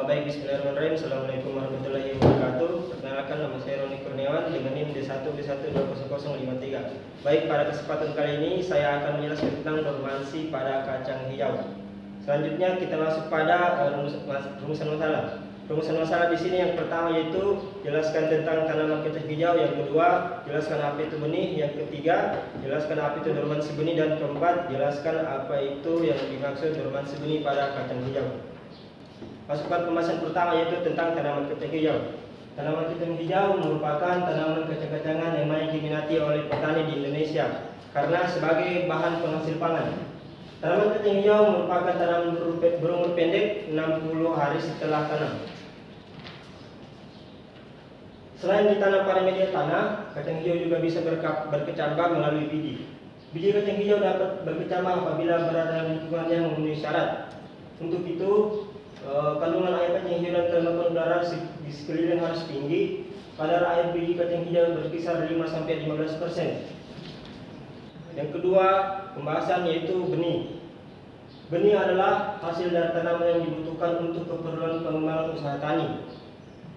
Baik, bismillahirrahmanirrahim. Assalamualaikum warahmatullahi wabarakatuh. Perkenalkan, nama saya Roni Kurniawan dengan NIM D1B1200053. Baik, pada kesempatan kali ini saya akan menjelaskan tentang dormansi pada kacang hijau. Selanjutnya kita masuk pada rumusan masalah. Rumusan masalah di sini yang pertama yaitu jelaskan tentang tanaman kacang hijau, yang kedua jelaskan apa itu benih, yang ketiga jelaskan apa itu dormansi benih, dan keempat jelaskan apa itu yang dimaksud dormansi benih pada kacang hijau. Pasukan pembahasan pertama yaitu tentang tanaman kacang hijau. Tanaman kacang hijau merupakan tanaman kacang-kacangan yang banyak diminati oleh petani di Indonesia karena sebagai bahan penghasil pangan. Tanaman kacang hijau merupakan tanaman berumur pendek 60 hari setelah tanam. Selain ditanam pada media tanah, kacang hijau juga bisa berkecambah melalui biji. Biji kacang hijau dapat berkecambah apabila berada dalam lingkungan yang memenuhi syarat. Untuk itu, kandungan air kacang hijau dan kelembapan udara di sekeliling harus tinggi. Kadar air biji kacang hijau berkisar 5-15%. Yang kedua, pembahasan yaitu benih. Benih adalah hasil dari tanaman yang dibutuhkan untuk keperluan pengembangan usaha tani.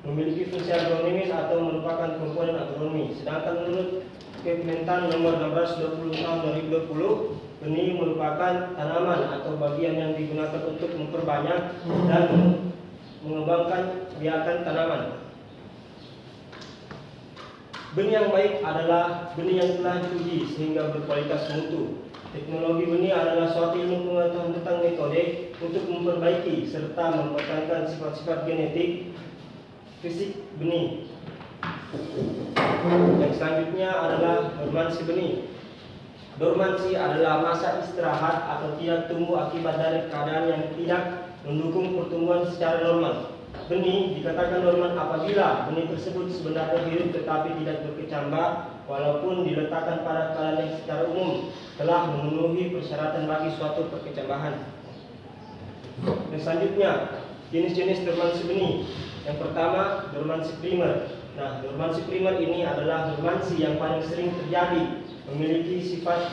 Memiliki fungsi agronomis atau merupakan komponen agronomi. Sedangkan menurut Kementan nomor 1620 tahun 2020, benih merupakan tanaman atau bagian yang digunakan untuk memperbanyak dan mengembangkan biakan tanaman. Benih yang baik adalah benih yang telah diuji sehingga berkualitas mutu. Teknologi benih adalah suatu ilmu pengetahuan tentang metode untuk memperbaiki serta mempertahankan sifat-sifat genetik fisik benih. Yang selanjutnya adalah dormansi benih. Dormansi adalah masa istirahat atau tidak tumbuh akibat dari keadaan yang tidak mendukung pertumbuhan secara normal. Benih dikatakan dorman apabila benih tersebut sebenarnya hidup tetapi tidak berkecambah walaupun diletakkan pada keadaan yang secara umum telah memenuhi persyaratan bagi suatu perkecambahan. Yang selanjutnya, jenis-jenis dormansi benih. Yang pertama, dormansi primer. Nah, dormansi primer ini adalah dormansi yang paling sering terjadi, memiliki sifat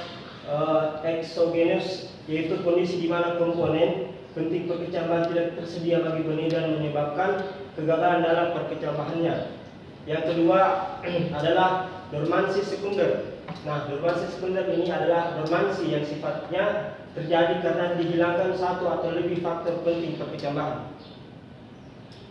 eksogenus, yaitu kondisi di mana komponen penting perkecambahan tidak tersedia bagi benih dan menyebabkan kegagalan dalam perkecambahannya. Yang kedua adalah dormansi sekunder. Nah, dormansi sekunder ini adalah dormansi yang sifatnya terjadi karena dihilangkan satu atau lebih faktor penting perkecambahan.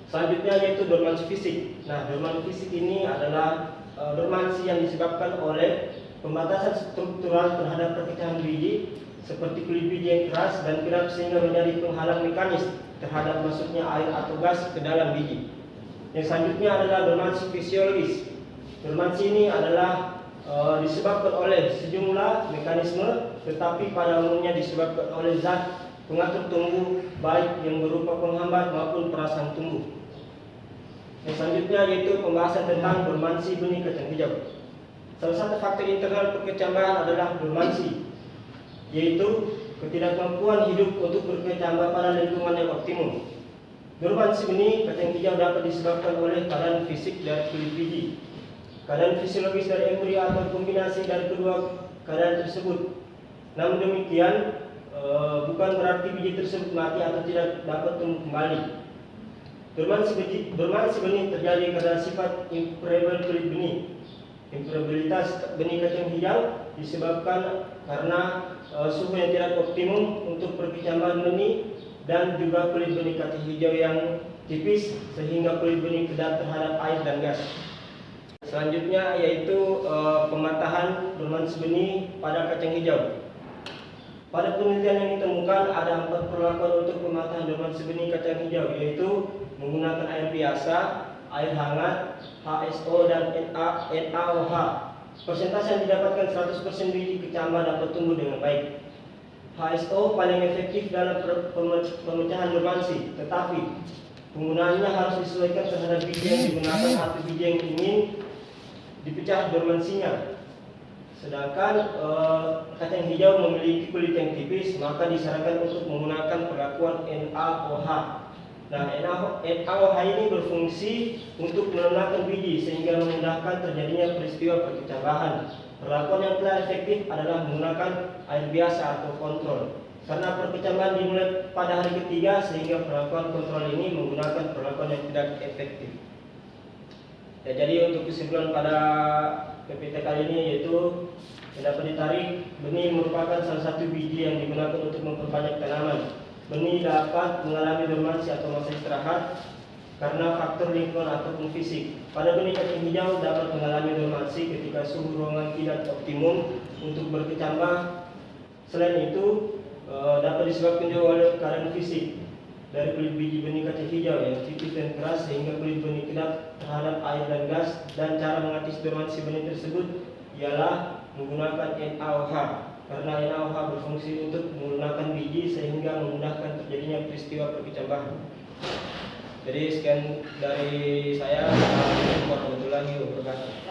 Selanjutnya yaitu dormansi fisik. Nah, dormansi fisik ini adalah dormansi yang disebabkan oleh pembatasan struktural terhadap perkecambahan biji seperti kulit biji yang keras dan kerap sehingga menjadi penghalang mekanis terhadap masuknya air atau gas ke dalam biji. Yang selanjutnya adalah dormansi fisiologis. Dormansi ini adalah disebabkan oleh sejumlah mekanisme, tetapi pada umumnya disebabkan oleh zat pengatur tumbuh baik yang berupa penghambat maupun perangsang tumbuh. Yang selanjutnya yaitu pembahasan tentang dormansi benih kacang hijau. Salah satu faktor internal perkecambahan adalah dormansi, yaitu ketidakmampuan hidup untuk berkecambah pada lingkungan yang optimum. Dormansi benih kacang hijau dapat disebabkan oleh keadaan fisik dari kulit biji, keadaan fisiologis dari embrio atau kombinasi dari kedua keadaan tersebut. Namun demikian, bukan berarti biji tersebut mati atau tidak dapat tumbuh kembali. Dormansi benih terjadi karena sifat impermeable kulit benih. Impermeabilitas benih kacang hijau disebabkan karena suhu yang tidak optimum untuk perkecambahan benih dan juga kulit benih kacang hijau yang tipis sehingga kulit benih kedap terhadap air dan gas. Selanjutnya yaitu pematahan dormansi benih pada kacang hijau. Pada penelitian yang ditemukan ada 4 perlakuan untuk pematahan dormansi benih kacang hijau, yaitu menggunakan air biasa, air hangat, H2O dan NaOH. Persentase yang didapatkan 100% biji kecambah dapat tumbuh dengan baik. H2O paling efektif dalam pemecahan dormansi, tetapi penggunaannya harus disesuaikan terhadap biji yang digunakan atau biji yang ingin dipecah dormansinya. Sedangkan kacang hijau memiliki kulit yang tipis, maka disarankan untuk menggunakan perlakuan NaOH. Nah, NaOH ini berfungsi untuk melelahkan biji sehingga memudahkan terjadinya peristiwa perkecambahan. Perlakuan yang telah efektif adalah menggunakan air biasa atau kontrol. Karena perkecambahan dimulai pada hari ketiga, sehingga perlakuan kontrol ini menggunakan perlakuan yang tidak efektif. Ya, jadi untuk kesimpulan pada PPT kali ini yaitu yang dapat ditarik, benih merupakan salah satu biji yang digunakan untuk memperbanyak tanaman. Benih dapat mengalami dormansi atau masa istirahat karena faktor lingkungan ataupun fisik. Pada benih kacang hijau dapat mengalami dormansi ketika suhu ruangan tidak optimum untuk berkecambah. Selain itu, dapat disebabkan juga oleh keadaan fisik dari kulit biji benih kacang hijau yang tipis dan keras sehingga kulit benih kedap terhadap air dan gas. Dan cara mengatasi dormansi benih tersebut ialah menggunakan NaOH, karena NaOH berfungsi untuk menggunakan biji sehingga memudahkan terjadinya peristiwa perkecambahan. Jadi sekian dari saya. Assalamualaikum warahmatullahi wabarakatuh.